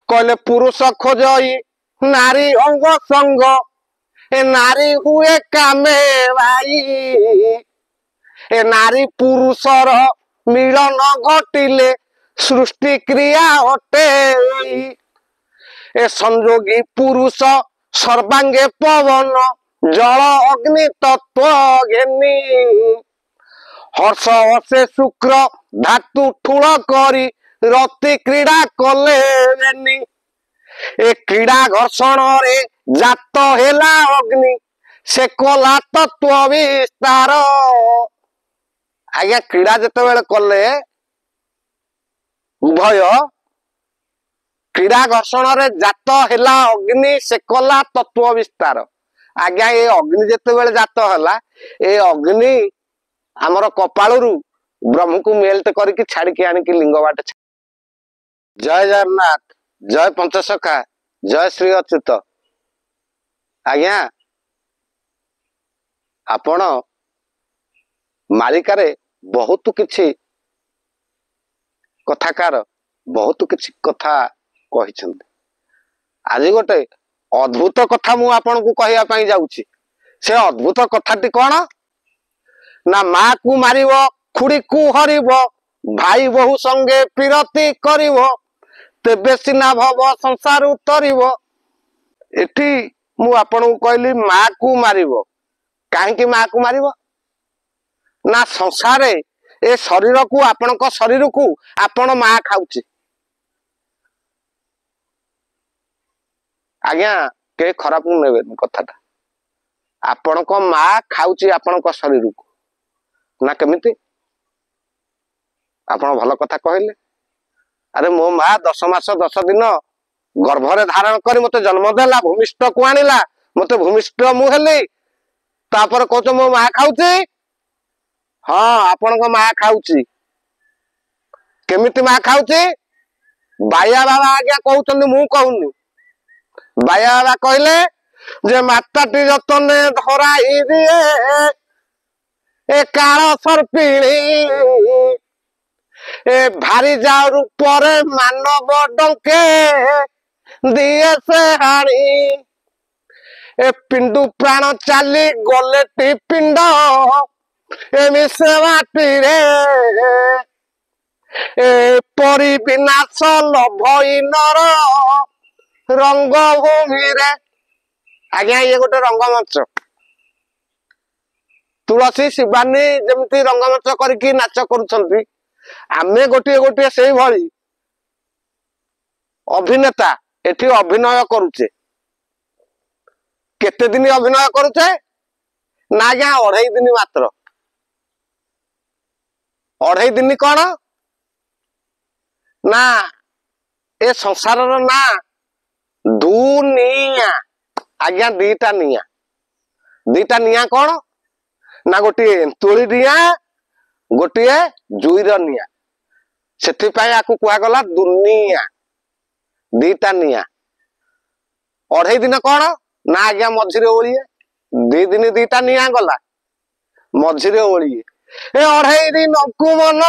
कहले पुरुष खोजई नारी अंग संग ए नारी हुए कामे भाई ए नारी पुरुषर मिलन घटिले सृष्टि क्रिया हटे ए संयोगी पुरुष सर्वांगे पवन जल अग्नि तत्व घेनी हर्ष हर्षे शुक्र धातु ठूल करी रति क्रीड़ा कले ए क्रीड़ा घर्षण रे जात हेला अग्नि से कला तत्व विस्तार आज्ञा क्रीड़ा जिते बेले कले उभय क्रीड़ा घर्षण रे जात हेला अग्नि से कला तत्व विस्तार आज्ञा ये अग्नि जिते बेले जात हैला ए अग्नि आमर कपालू ब्रह्म को मेल्ट करके छाड़िकी आनिकी लिंग बाट जय जगन्नाथ जय पंचसखा जय श्री अच्युत आज्ञा आपण मालिकार बहुत किछि कथाकार बहुत किछि कथा कहि आज गोटे अद्भुत कथा मु आपन को कहया पई जाउछि से अद्भुत कथाटी कौन ना माँ को मारिब खुड़ी को हरिब भाई बहु संगे पिरती करिब तेबे सिना भव संसार उतरिब एठी मु आपन को कहली माँ को मारिब काहे माँ को मारिब ना संसार ए शरीर को आपण शरीर को आपण माँ खाऊची आज्ञा के खराब नेबे कथाटा आपण को माँ खाऊची आपण शरीर को ना केमिति आपण भल कथा कहले अरे मो माँ 10 मास 10 दिन गर्भरे धारण कर मते जन्म देला भूमिष्ठ को आनिला मते भूमिष्ठ मु हेली तापर कहतो मो माँ खाऊची हाँ आपण को माँ खाऊची केमिति माँ खाऊची बाया बाबा आज्ञा कहउछन मु कहूनी बाया बाबा कहले जे माताटी जतने धराई दिए ए काल सर्पिणी ए भारी जाओ रूपर मानव डंके दिए से हाणी ए पिंडू प्राण चाली गलेटी पिंड ए मिसे माटी रे ए परी विनाश लभई नर रंगभूमि रे आज्ञा ये गोटे रंगमंच तुलसी शिवानी जमती रंगमंच करके नाच करुछंती आमे गोटे गोटे से भली अभिनेता एठी अभिनय करुचे केते दिन अभिनय करुचे ना क्या 2.5 दिन मात्र 2.5 दिन कौन ना ए संसार ना दुनिया आज्ञा दीटा निया कौन ना गोटे एंतुली निया गोटे जुईर निया से कहगला दुनिया दीटा निया 2.5 दिन कौन ना आज्ञा मझिरे ओलिए 2 दिन दीटा निया गला मझिरे ओलिए ए 2.5 दिन को मन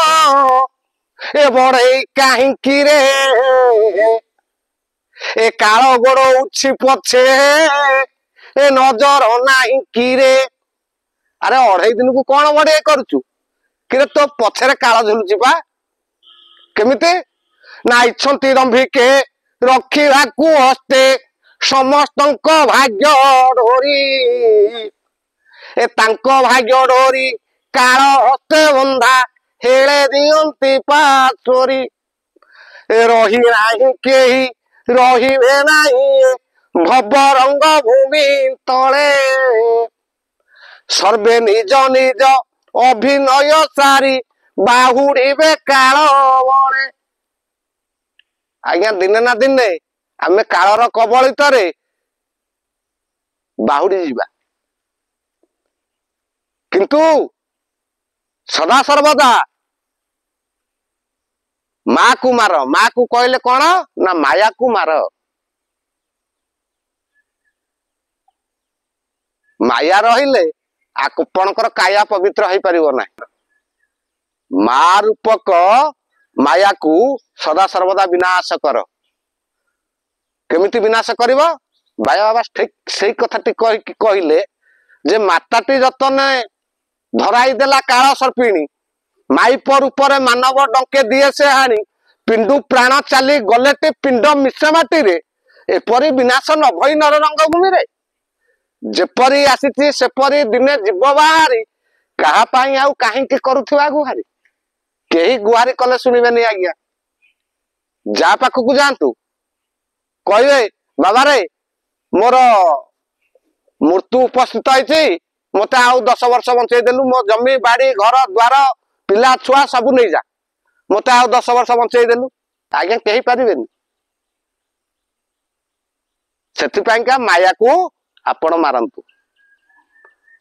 ए बढ़ई कहीं रे ए काल गोड़ उछि पछे ए नजर नाही कि रे अरे 2.5 दिन को कौन बढ़े करुचु कि तो पछरे काल झुलुची बा केमिते ना इच्छन्ति रंभिके रखिबा को हस्ते समस्तंक भाग्य डोरी ए तांको भाग्य डोरी काल हस्ते बंधा हेले दियंती पाछोरी ए रही नाही केही रहिबे नाही भव रंग भूमि तले सर्वे निज निज अभिनय सारी बाहुड़े काल बणे आज्ञा दिने ना दिने आमे कालर कबलित बाहुड़ी जीवा किंतु सदा सर्वदा माँ को मार माँ को कहले कौन ना माया को मार माया रहिले आपणकर काया पवित्र हो पार ना माँ रूपक माया को सदा सर्वदा विनाश कर केमिति विनाश करिवो बाया बाबा ठीक सेई कथाटी कहिले जे माताटी रतने धराई देला काल सर्पिणी माइप रूपर मानव डंके दिए से हाणी पिंडु प्राण चली गले पिंड मिश्र माटी रे एपरी विनाश न भई नर रंगभूमि रे जेपरी आसी सेपरी दिने जीव बाहरी कहा पाई आउ कहीं करुवा गुहारी कहीं गुहारी कले शुणबेनि आज्ञा जा पाखक जातु कहे बाबा रे मोर मृत्यु उपस्थित होती मत आउ 10 वर्ष बंचई देलु मो जमी बाड़ी घर द्वार पिला छुआ सब नहीं जा मत आउ 10 वर्ष बंचई देलु आज्ञा कही पारिबेनि सेतिपाइका माया को आपण मारंतु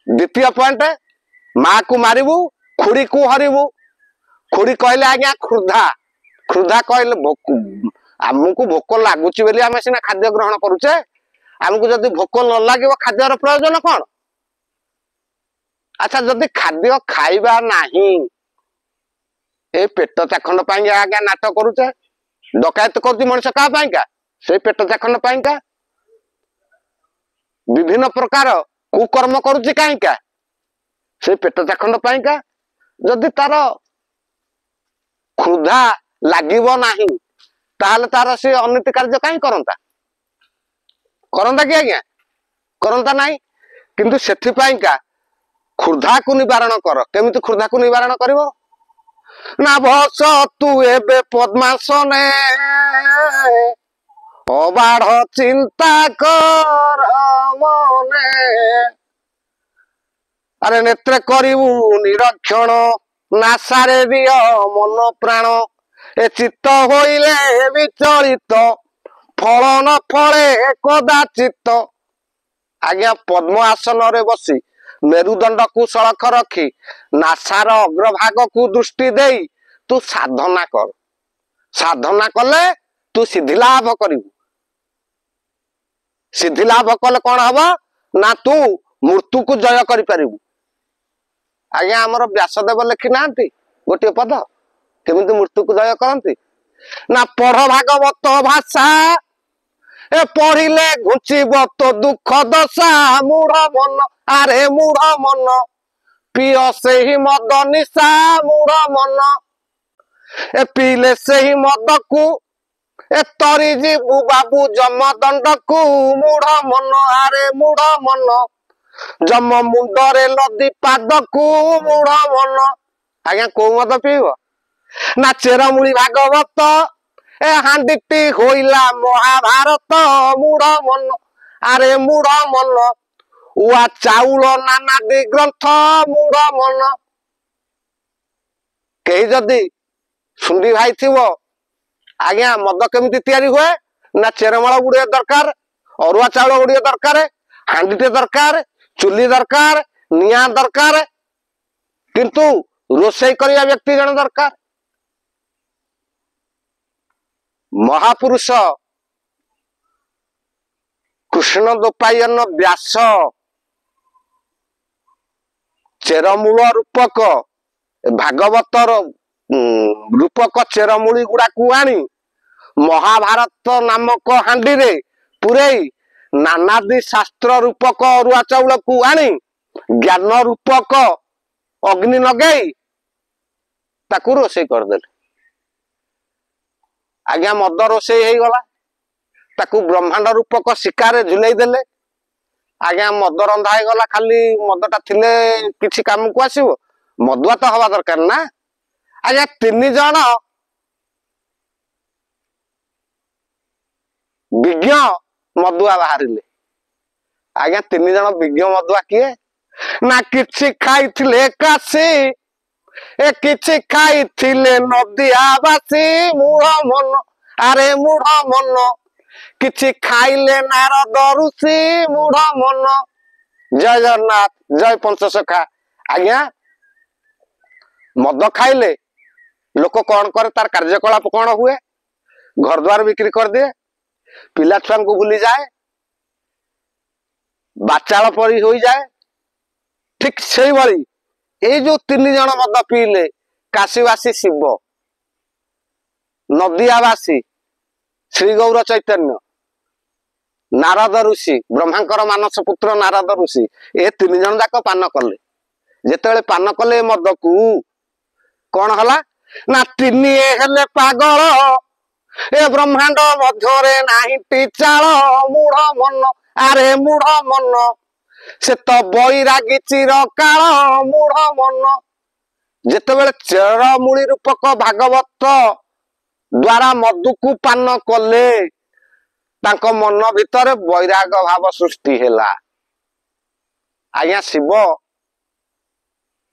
द्वितीय पॉइंट माँ को मारिबू खुड़ी को हरिबू खुड़ी कहले आज्ञा क्षुधा क्षुधा कहले आमको भोक लगुच आम सीना खाद्य ग्रहण करुचे आमको जदि भोक न लगे खाद्यर प्रयोजन कौन अच्छा जदि खाद्य खाइबा नहीं ए पेट चाखंड पाई आज्ञा नाटक करुचे डकायत कर मनुष्य क्या पाइका से पेट चाखंड पाइका विभिन्न प्रकार कुकर्म करुचे कहीं से पेट चाखंड पाइका जदि तार क्षुधा लागिबो नाही ताहले तार से अनिति कार्य कहीं करंता कि आज्ञा करंता नहीं किंतु सेथि पाइका क्षुधा को निवारण कर केमिति क्षुधा को निवारण करिवो ना भस तू एबे पद्मासने अबाढ़ चिंता कर मने अरे नेत्र करिवु निरक्षण नासारे दिय मन प्राण ए चित्त होइले विचलित फल न फले कदाचित आज्ञा पद्म आसन रे बसी मेरुदंड को सड़क रखी नासार अग्रभाग को दृष्टि दे तू साधना कर साधना कले तू सिद्धि लाभ करिवु सिद्धि लाभ कले कौन हम ना तू मृत्यु को जय कर पारिबु आज्ञा आमर व्यासदेव लिखि नांती गोटे पद केमिति मृत्यु को जय करंती ना पढ़ भागवत भाषा ए पढ़िले घुचिब तो दुख दशा मूढ़ मन आरे मूढ़ मन पिय से ही मद निशा मूढ़ मन ए पीले से ही मद को ए तरी जीवु बाबू जम दंड को मूढ़ मन आरे मूढ़ मन जम मुंडरे लदी पाद को मूढ़ मन आज्ञा को मद पीब ना चेरमूली भागवत ए हांडीटी होइला महाभारत मूढ़ मन आरे मूढ़ मन उआ चाउल नानादी ग्रंथ मूढ़ मन कही जदि सुंडी भाई थिवो आज्ञा मद केमिति तैयारी हुए ना चेरमाल गुड़िया दरकार अरुआ चाउल गुड़िया दरकार हांडीटे दरकार चुली दरकार निया दरकार किंतु रोषेई करिया व्यक्ति जन दरकार महापुरुष कृष्ण द्वैपायन व्यास चेरमूल रूपक भागवतर रूपक चेरमूली गुड़ा को आनी महाभारत नामक हांडी रे पुरई नानादी शास्त्र रूपक अरुआ चाउल को आनी ज्ञान रूपक अग्नि लगई ताकू रोषेई करदेले आज्ञा मद रोषेई हो गला ताकू ब्रह्मांड रूपक शिकार झुलई देले आज्ञा मद रंधा हो गला खाली मदटा थिले किछि काम को आसीबो मदुआ तो हवा दरकार ना आज्ञा 3 जन विज्ञ मदुआ बाहरिले आज्ञा 3 जन विज्ञ मदुआ किए ना किछि खाइथिले कासी ए किछि खाइथिले नदियाबासी मूढ़ मन आरे मूढ़ मन किछि खाइले नारद ऋषि मूढ़ मन जय जगन्नाथ जय पंचसखा आज्ञा मद खाइले लोक कौन करे तार कार्यकलाप कौन हुए घर द्वार बिक्री कर दिए पिला छुआ को भूली जाए बाचाल परी हो जाए ठीक से भाई ये जो 3 जन मद पीले काशीवासी शिव नदियावासी श्री गौर चैतन्य नारद ऋषि ब्रह्मांकर मानस पुत्र नारद ऋषि ए 3 जन जाक पान कले जेतेबेले पान कले मद को कौन हला ना 3 हेले पागल ए ब्रह्मांड मध्यरे नाही चाल मूढ़ मन आरे मूढ़ मन से तो बैरागी चिर काल मूढ़ मन जेतेबेले चेरमूली रूपक भागवत द्वारा मधु को पान कले तांको मन भितर वैराग भाव सृष्टि हैला। आज्ञा शिव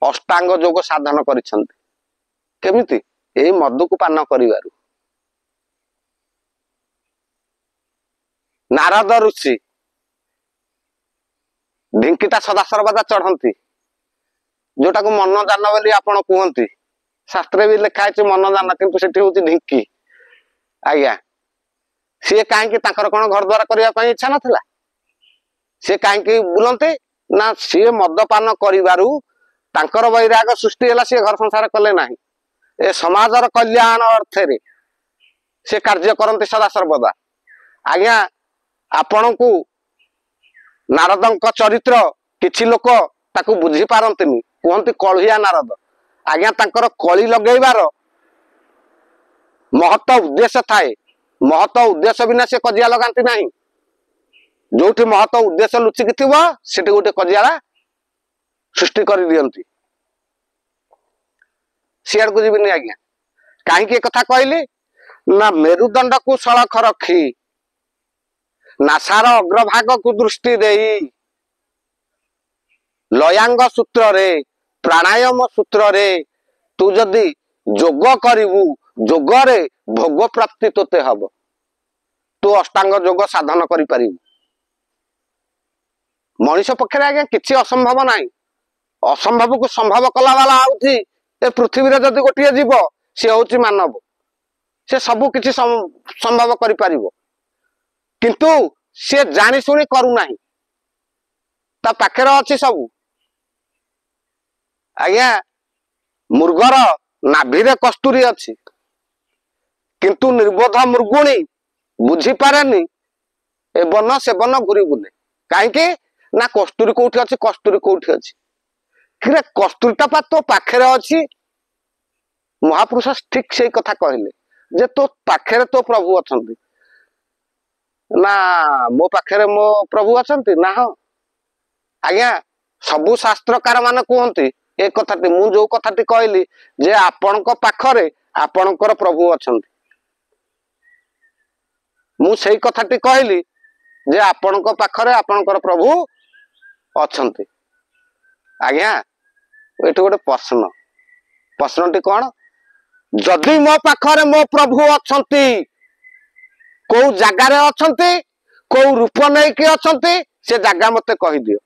अष्टांग योग साधन करिसंती केमिति एई मधु को पान करिवारु। नारद ऋषि ढिंकीटा सदा सर्वदा चढ़ंती जोटा को मन जान बोली आपण कहती शास्त्र भी लिखा है मन जान किंतु सेठी होती ढिंकी। आज्ञा सी कहीं कौन घर द्वार करने इच्छा नाला सी कहीं बुलते ना सी मदपान कर वैराग सृष्टि है सी घर संसार कले ना ए समाजर कल्याण अर्थ से कार्य करते सदा सर्वदा। आज्ञा आपण को नारद चरित्र किछि लोक ताकू बुझी पारंतिनी कहते कलहिया नारद। आज्ञा तांकर कली लगेबार महत्व उद्देश्य थाए महत्व उद्देश्य बिना से कजिया लगाती ना जो महत्व उद्देश्य लुचिकी थी से गोटे कजियाला सृष्टि कर दियंती सियाड़ को जीविनी। आज्ञा कहीं कथा कहली ना मेरुदंड को सड़ख रखी नासार अग्रभाग को दृष्टि देई लयांग सूत्र रे प्राणायाम सूत्र रे तू जदि जोग करिवु जोग रे भोग प्राप्ति तोते हब तू अष्टांग जोग साधन करि परिवु। मनुष्य पक्षे आज्ञा किछि असंभव नाही असंभव को संभव कला वाला आउथी ए पृथ्वी रे जदि गोटिए जीव से होची मानव से सब किछि संभव करि परिवो किंतु से जानी सुनी करू नाही ता पाखेर अछि सब। आज्ञा मृगर नाभिरे कस्तूरी अछि किंतु निर्बोध मृगुणी बुझी पारेनी ए बन से बन घुरी बुले कहीं ना कस्तूरी कोठी अछि कस्तूरी कोठी अछि किरे कस्तूरीटा पा तो पाखेरे अछि। महापुरुष ठीक से कथा कहले जे तो पाखेरे तो प्रभु अछंती ना मो पाखेरे मो प्रभु अछंती ना। आज्ञा सबु शास्त्रकार माने कहंती ए कथाटी मु जो कथाटी कहली जे आपणक पाखरे आपणकर प्रभु अछंती मु सेई कथाटी कहली जे आपणक पाखरे आपणकर प्रभु अछंती। आज्ञा एठी गोटे प्रश्नटी कौन जदि मो पाखरे मो प्रभु अछंती को जगार अछंती को रूप नहीं कि अछंती से जगह मते कहि दियो।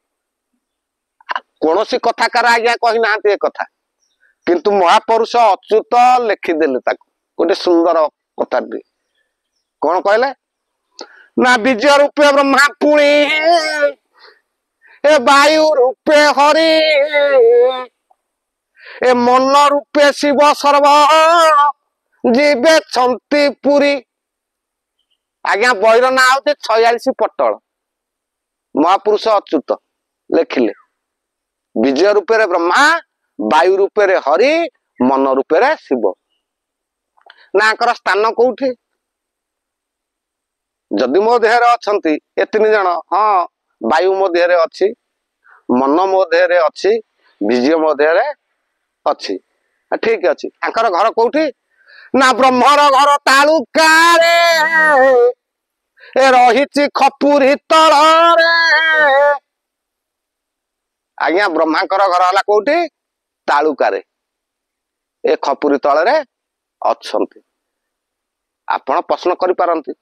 कौन सी कथाकार आज्ञा कही ना ए कथा किंतु महापुरुष अच्युत लिखिदेले गोटे सुंदर कथा कौन कहले ना बीज रूपे ब्रह्मा पुणी ए वायु रूपे हरि ए मन रूपे शिव सर्व जीवे छंती पुरी। आज्ञा बहिर ना होते 46 पटल महापुरुष अच्युत लिखिले बीज रूपे ब्रह्मा वायु रूपे हरि मन रूपे शिव ना स्थान कोठी जदि मो देहरे अछंती ए 3 जन हाँ वायु मो देहरे अछि मन मो देहरे अछि बीज मो देहरे अछि ठीक अछि। आंकर घर कोठी ना ब्रह्मर घर तालुकारे ए रहिछि खपुरी तଳରେ। आज्ञा ब्रह्मांकर घर हला कोठी तालुकारे ए खपुरी तଳରେ अछंती। आपण प्रश्न करि पारंती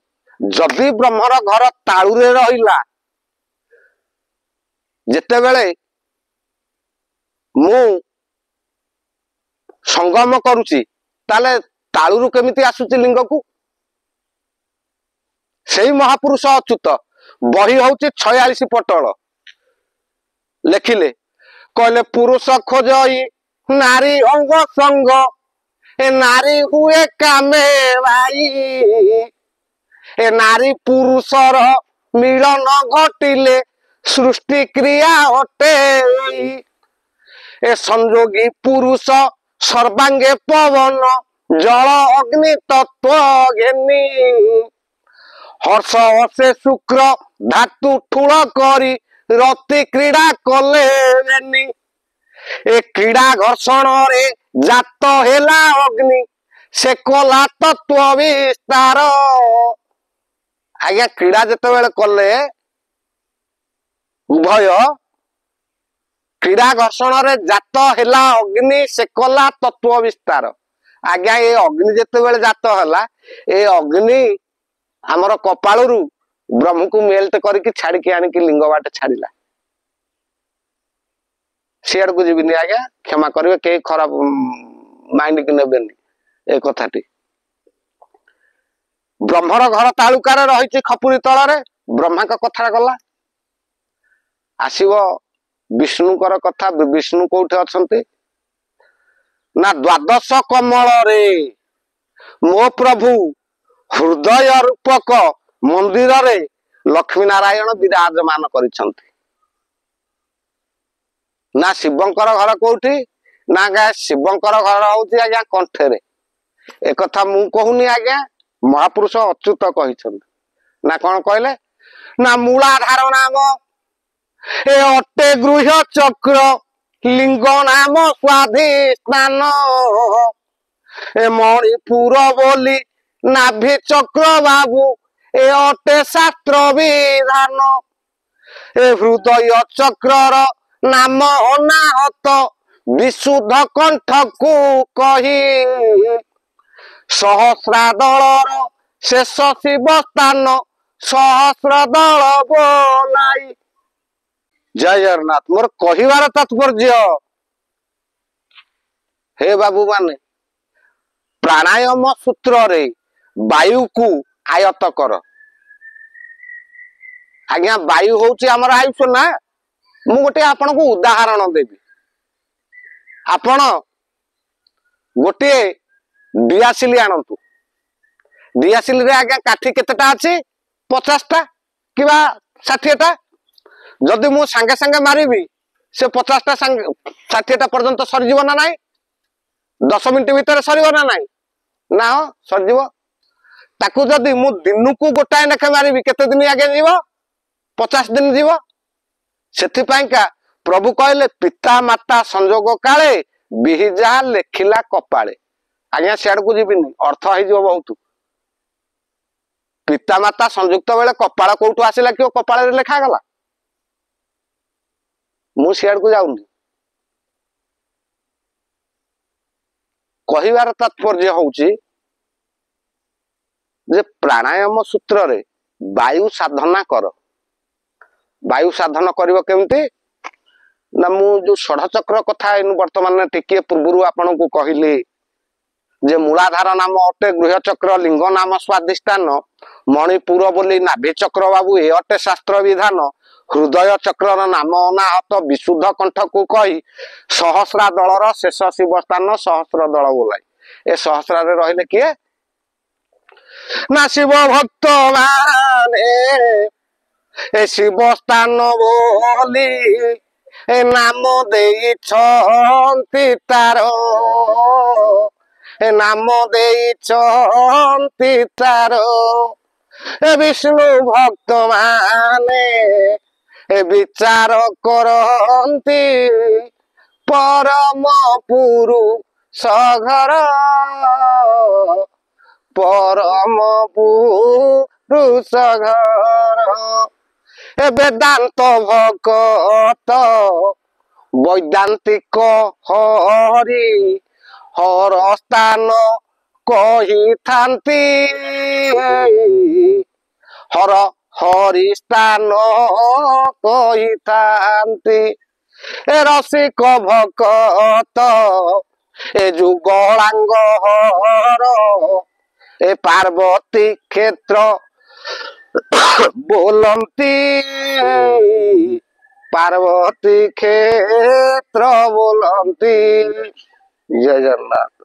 जदि ब्रह्मर घर तालुरे रहिला जेतेबेले मु संगम करूची ताले तालुरु केमिति आसुची लिंग को सेई महापुरुष अच्युत बही होची 46 पटल लिखिले कहले पुरुष खोजई नारी अंग संग ए नारी हुए कामे भाई ए नारी पुरुषर मिलन घटिले सृष्टि क्रिया अटे ए संयोगी पुरुष सर्वांगे पवन जल अग्नि तत्व घेनी हर्ष हर्षे शुक्र धातु ठूल करी रति क्रीड़ा कले ए क्रीड़ा घर्षण रे जात हेला अग्नि से कला तत्व विस्तार आज्ञा क्रीड़ा जिते बेले कले उभय क्रीड़ा घर्षण रे जात हेला अग्नि से कला तत्व विस्तार आज्ञा ये अग्नि जिते बेले जात हेला ए अग्नि आमर कपालू ब्रह्म को मेल्ट करके छाड़ी आनिकी लिंग बाटे छाड़िला सियाड़ को जीविनी आज्ञा क्षमा करेंगे कई खराब माइंड की नेबेनी ए कथाटी ब्रह्मर घर तालुकार रही खपुरी तल ब्रह्मा कथा गला आसव विष्णुकर कथा विष्णु कोठे अच्छा ना द्वादश कमल रे मो प्रभु हृदय रूपक मंदिर रे लक्ष्मी नारायण विराजमान करिसंती ना शिवंकर घर कोठी ना गा शिवंकर घर होची आज्ञा कंठेरे एक कथा मु कहूनी आज्ञा महापुरुष अच्युत कहिसंती ना कौन कहले ना मूलाधार नाम ए अटे गृह चक्र लिंग नाम स्वाधिष्ठान ए मणिपुर बोली नाभि चक्र बाबू ए अटे शास्त्र विधान ए हृदय चक्र नाम अनाहत विशुद्ध कंठ को कही सहस्रा दलर शेष शिव स्थान सहस्र दल बोलाई जय जगन्नाथ मोर कहिवार तात्पर्य हे बाबू माने प्राणायाम सूत्र रे वायु को आयत कर आज्ञा वायु होची हमर आयुष ना मु गोटे आपन को उदाहरण देबी आपण गोटे दियासिली आनंतु दियासिली रे आज्ञा काठी केतेटा अछि 50टा किबा 60टा जदि मु संगे संगे मारिबी से 50टा 60टा पर्यंत सरजीव ना नाही 10 मिनिट भीतर सरीब ना नाही ना सरजीव ताकू जदि मु दिन को गोटाए लेखे मारिबी केते दिन आगे जीव 50 दिन जीव सेथि पई का प्रभु कहले पिता माता संजोग काले बिहिजा लेखिला कपाळे आज्ञा सियाड़ को जीविनी अर्थ हो जीव बहुत पिता माता संयुक्त बेले कपाळ कोठू आसिला कि कपाळ रे लेखा गला मु सियाड़ को जाऊनी कहिवार तात्पर्य होउची जे प्राणायाम सूत्र रे वायु साधना कर वायु साधन करिवो केमती ना मु जो षढ़ चक्र कथा इन वर्तमान टिके पूर्व आपन को कहली जे मूलाधार नाम अटे गृह चक्र लिंग नाम स्वाधिष्ठान मणिपुर बोली नाभि चक्र बाबू ए अटे शास्त्र विधान हृदय चक्र नाम अनाहत विशुद्ध कंठ को कही सहस्रा दलर शेष शिव स्थान सहस्र दल बोलाई ए सहस्रा रे रहिले किए ना शिव भक्त माने ए शिव स्थान बोली ए नाम देई छंती तारो ए नाम देई छंती तारो ए विष्णु भक्त माने ए विचार करंती परम पुरुष घर परम पुरुष घर ए वेदांत भगत वैदांतिक हरि हर स्थान कही थांती हर हरि स्थान कही थांती ए रसिक भगत ए जुगलांग हर ए पार्वती क्षेत्र बोलंती पार्वती क्षेत्र बोलंती जय जगन्नाथ।